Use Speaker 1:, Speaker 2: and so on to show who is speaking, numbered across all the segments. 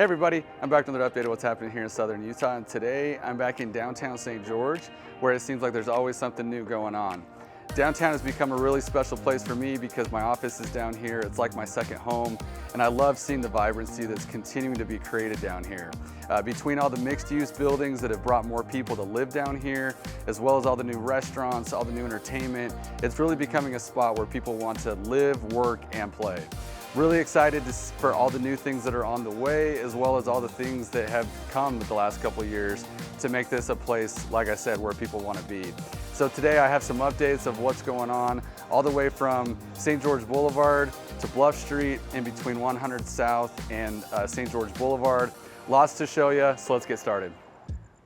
Speaker 1: Hey everybody, I'm back with another update of what's happening here in Southern Utah, and today I'm back in downtown St. George, where it seems like there's always something new going on. Downtown has become a really special place for me because my office is down here. It's like my second home, and I love seeing the vibrancy that's continuing to be created down here. Between all the mixed-use buildings that have brought more people to live down here, as well as all the new restaurants, all the new entertainment, it's really becoming a spot where people want to live, work, and play. Really excited for all the new things that are on the way, as well as all the things that have come with the last couple of years to make this a place, like I said, where people want to be. So today I have some updates of what's going on all the way from St. George Boulevard to Bluff Street, in between 100 South and St. George Boulevard. Lots to show you, so let's get started.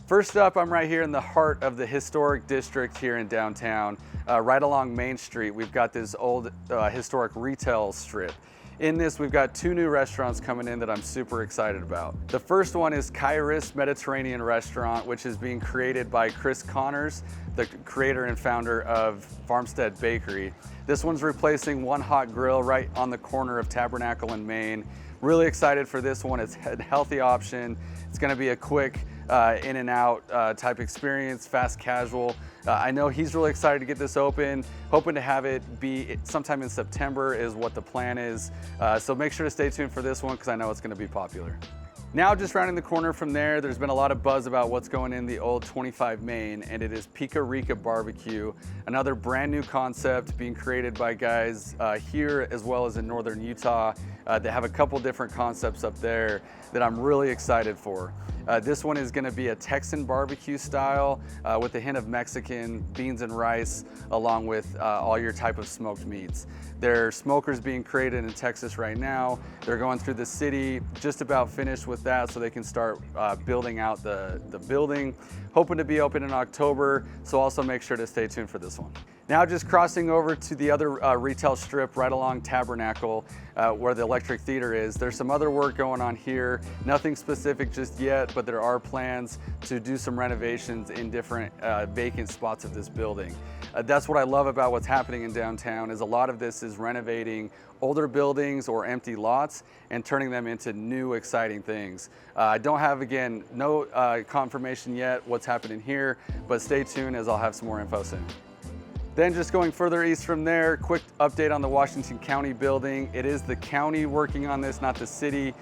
Speaker 1: First up, I'm right here in the heart of the historic district here in downtown. Right along Main Street, we've got this old historic retail strip. In this, we've got two new restaurants coming in that I'm super excited about. The first one is Kairos Mediterranean Restaurant, which is being created by Chris Connors, the creator and founder of Farmstead Bakery. This one's replacing One Hot Grill right on the corner of Tabernacle and Main. Really excited for this one. It's a healthy option. It's gonna be a quick in and out type experience, fast casual. I know he's really excited to get this open, hoping to have it be sometime in September is what the plan is. So make sure to stay tuned for this one because I know it's gonna be popular. Now just rounding the corner from there, there's been a lot of buzz about what's going in the old 25 Main, and it is Pikarica BBQ, another brand new concept being created by guys here as well as in Northern Utah. They have a couple different concepts up there that I'm really excited for. This one is gonna be a Texan barbecue style with a hint of Mexican, beans and rice, along with all your type of smoked meats. There are smokers being created in Texas right now. They're going through the city, just about finished with that so they can start building out the building. Hoping to be open in October, so also make sure to stay tuned for this one. Now just crossing over to the other retail strip right along Tabernacle where the Electric Theater is. There's some other work going on here. Nothing specific just yet, but there are plans to do some renovations in different vacant spots of this building. That's what I love about what's happening in downtown, is a lot of this is renovating older buildings or empty lots and turning them into new exciting things. I don't have, again, no confirmation yet what's happening here, but stay tuned as I'll have some more info soon. Then just going further east from there, quick update on the Washington County building. It is the county working on this, not the city.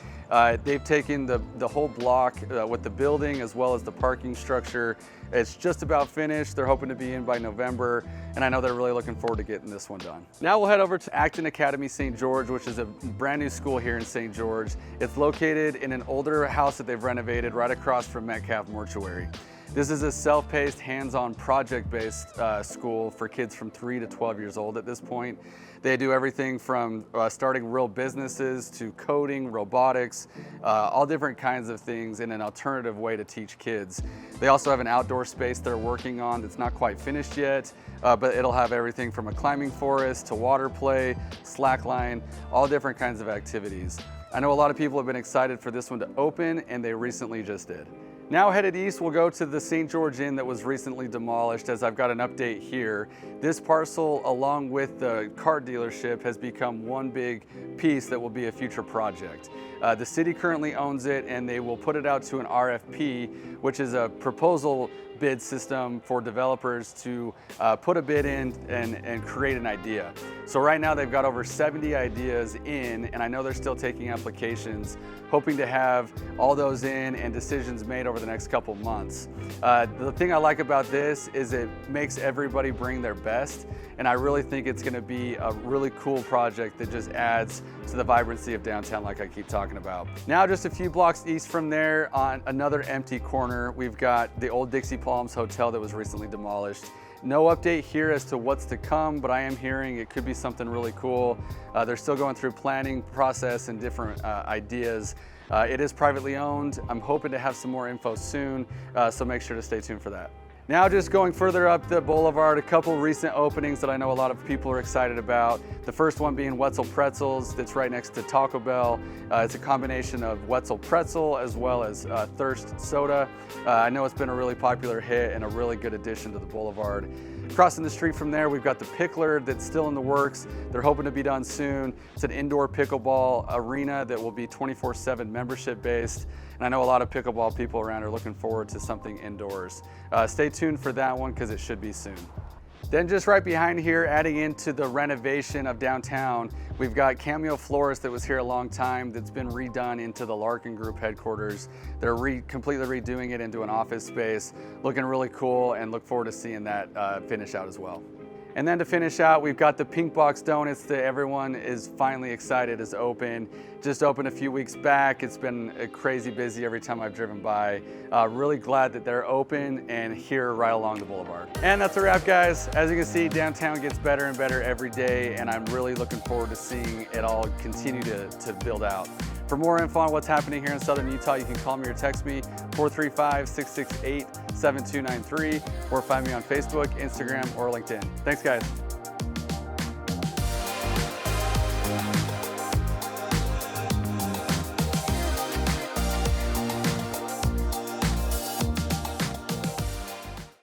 Speaker 1: They've taken the whole block with the building as well as the parking structure. It's just about finished. They're hoping to be in by November, and I know they're really looking forward to getting this one done. Now we'll head over to Acton Academy St. George, which is a brand new school here in St. George. It's located in an older house that they've renovated right across from Metcalf Mortuary. This is a self-paced, hands-on, project-based school for kids from 3 to 12 years old at this point. They do everything from starting real businesses to coding, robotics, all different kinds of things in an alternative way to teach kids. They also have an outdoor space they're working on that's not quite finished yet, but it'll have everything from a climbing forest to water play, slackline, all different kinds of activities. I know a lot of people have been excited for this one to open, and they recently just did. Now headed east, we'll go to the St. George Inn that was recently demolished, as I've got an update here. This parcel, along with the car dealership, has become one big piece that will be a future project. The city currently owns it, and they will put it out to an RFP, which is a proposal bid system for developers to put a bid in and create an idea. So right now they've got over 70 ideas in, and I know they're still taking applications, hoping to have all those in and decisions made over the next couple months. The thing I like about this is it makes everybody bring their best, and I really think it's gonna be a really cool project that just adds to the vibrancy of downtown like I keep talking about. Now just a few blocks east from there, on another empty corner, we've got the old Dixie Palms hotel that was recently demolished. No update here as to what's to come, but I am hearing it could be something really cool. They're still going through planning process and different ideas. It is privately owned. I'm hoping to have some more info soon, so make sure to stay tuned for that. Now just going further up the boulevard, a couple recent openings that I know a lot of people are excited about. The first one being Wetzel Pretzels, that's right next to Taco Bell. It's a combination of Wetzel Pretzel as well as Thirst Soda. I know it's been a really popular hit and a really good addition to the boulevard. Crossing the street from there, we've got the Pickler that's still in the works. They're hoping to be done soon. It's an indoor pickleball arena that will be 24/7 membership based. And I know a lot of pickleball people around are looking forward to something indoors. Stay tuned for that one because it should be soon. Then just right behind here, adding into the renovation of downtown, we've got Cameo Florist that was here a long time that's been redone into the Larkin Group headquarters. They're completely redoing it into an office space, looking really cool, and look forward to seeing that finish out as well. And then to finish out, we've got the Pink Box Donuts that everyone is finally excited is open. Just opened a few weeks back. It's been crazy busy every time I've driven by. Really glad that they're open and here right along the boulevard. And that's a wrap, guys. As you can see, downtown gets better and better every day, and I'm really looking forward to seeing it all continue to build out. For more info on what's happening here in Southern Utah, you can call me or text me, 435-668-7293, or find me on Facebook, Instagram, or LinkedIn. Thanks, guys.